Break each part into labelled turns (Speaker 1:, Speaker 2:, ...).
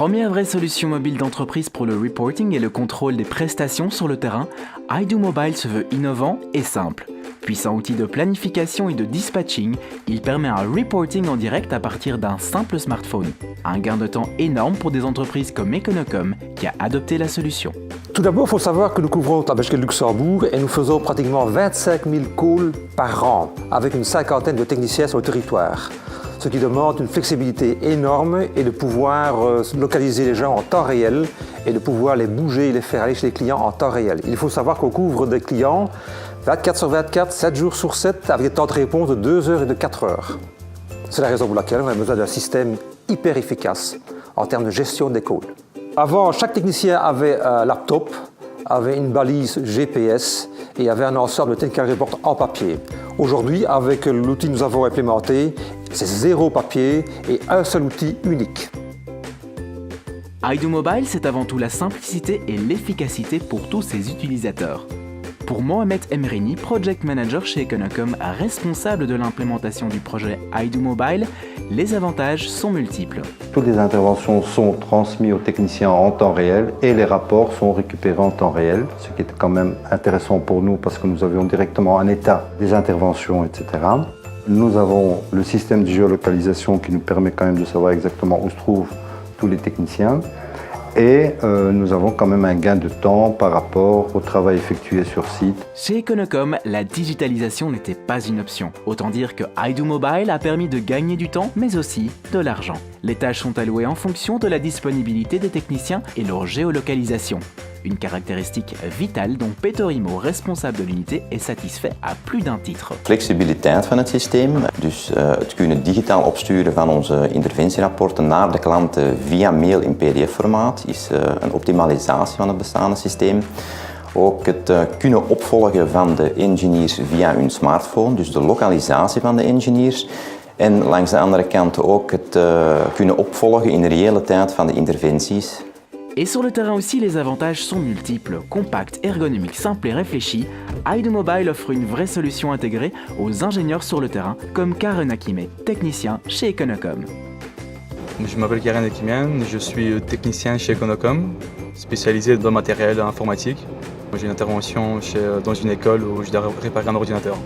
Speaker 1: Première vraie solution mobile d'entreprise pour le reporting et le contrôle des prestations sur le terrain, iDoMobile se veut innovant et simple. Puissant outil de planification et de dispatching, il permet un reporting en direct à partir d'un simple smartphone. Un gain de temps énorme pour des entreprises comme Econocom qui a adopté la solution.
Speaker 2: Tout d'abord, il faut savoir que nous couvrons la Belgique et le Luxembourg et nous faisons pratiquement 25 000 calls par an avec une cinquantaine de techniciens sur le territoire. Ce qui demande une flexibilité énorme et de pouvoir localiser les gens en temps réel et de pouvoir les bouger et les faire aller chez les clients en temps réel. Il faut savoir qu'on couvre des clients 24 sur 24, 7 jours sur 7 avec des temps de réponse de 2 heures et de 4 heures. C'est la raison pour laquelle on a besoin d'un système hyper efficace en termes de gestion des calls. Avant, chaque technicien avait un laptop, avait une balise GPS et avait un ensemble de technical reports en papier. Aujourd'hui, avec l'outil que nous avons implémenté, c'est 0 papier et un seul outil unique.
Speaker 1: iDoMobile, c'est avant tout la simplicité et l'efficacité pour tous ses utilisateurs. Pour Mohamed Emreni, Project Manager chez Econocom, responsable de l'implémentation du projet iDoMobile, les avantages sont multiples.
Speaker 3: Toutes les interventions sont transmises aux techniciens en temps réel et les rapports sont récupérés en temps réel, ce qui est quand même intéressant pour nous parce que nous avions directement un état des interventions, etc. Nous avons le système de géolocalisation qui nous permet quand même de savoir exactement où se trouvent tous les techniciens. Et nous avons quand même un gain de temps par rapport au travail effectué sur site.
Speaker 1: Chez Econocom, la digitalisation n'était pas une option. Autant dire que iDoMobile a permis de gagner du temps, mais aussi de l'argent. Les tâches sont allouées en fonction de la disponibilité des techniciens et leur géolocalisation. Une caractéristique vitale dont Peter Imo, responsable de l'unité, est satisfait à plus d'un titre.
Speaker 4: Flexibiliteit van het systeem, dus het kunnen digitaal opsturen van onze interventierapporten naar de klanten via mail in PDF-formaat is een optimalisatie van het bestaande systeem. Ook het kunnen opvolgen van de engineers via hun smartphone, dus de lokalisatie van de engineers. En langs de andere kant ook het kunnen opvolgen in reële tijd van de interventies.
Speaker 1: Et sur le terrain aussi, les avantages sont multiples. Compact, ergonomique, simple et réfléchi, iDoMobile offre une vraie solution intégrée aux ingénieurs sur le terrain, comme Karen Akime, technicien chez Econocom.
Speaker 5: Je m'appelle Karen Akime, je suis technicien chez Econocom, spécialisé dans le matériel informatique. J'ai une intervention dans une école où je dois réparer un ordinateur.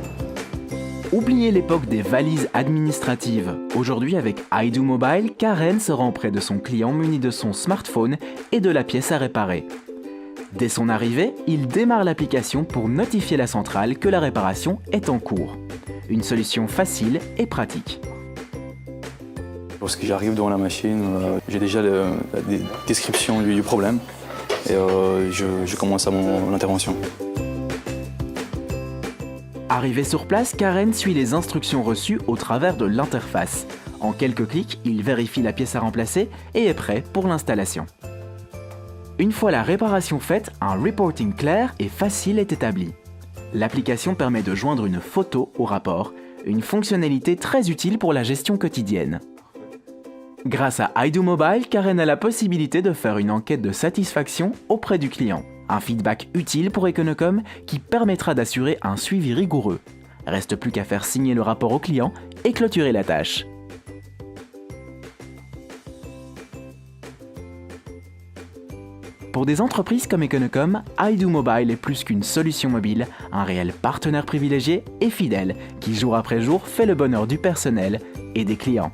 Speaker 1: Oubliez l'époque des valises administratives. Aujourd'hui, avec iDoMobile, Karen se rend près de son client muni de son smartphone et de la pièce à réparer. Dès son arrivée, il démarre l'application pour notifier la centrale que la réparation est en cours. Une solution facile et pratique.
Speaker 5: Lorsque j'arrive devant la machine, j'ai déjà la description du problème et je commence à mon intervention.
Speaker 1: Arrivé sur place, Karen suit les instructions reçues au travers de l'interface. En quelques clics, il vérifie la pièce à remplacer et est prêt pour l'installation. Une fois la réparation faite, un reporting clair et facile est établi. L'application permet de joindre une photo au rapport, une fonctionnalité très utile pour la gestion quotidienne. Grâce à iDoMobile, Karen a la possibilité de faire une enquête de satisfaction auprès du client. Un feedback utile pour Econocom qui permettra d'assurer un suivi rigoureux. Reste plus qu'à faire signer le rapport au client et clôturer la tâche. Pour des entreprises comme Econocom, iDoMobile est plus qu'une solution mobile, un réel partenaire privilégié et fidèle qui jour après jour fait le bonheur du personnel et des clients.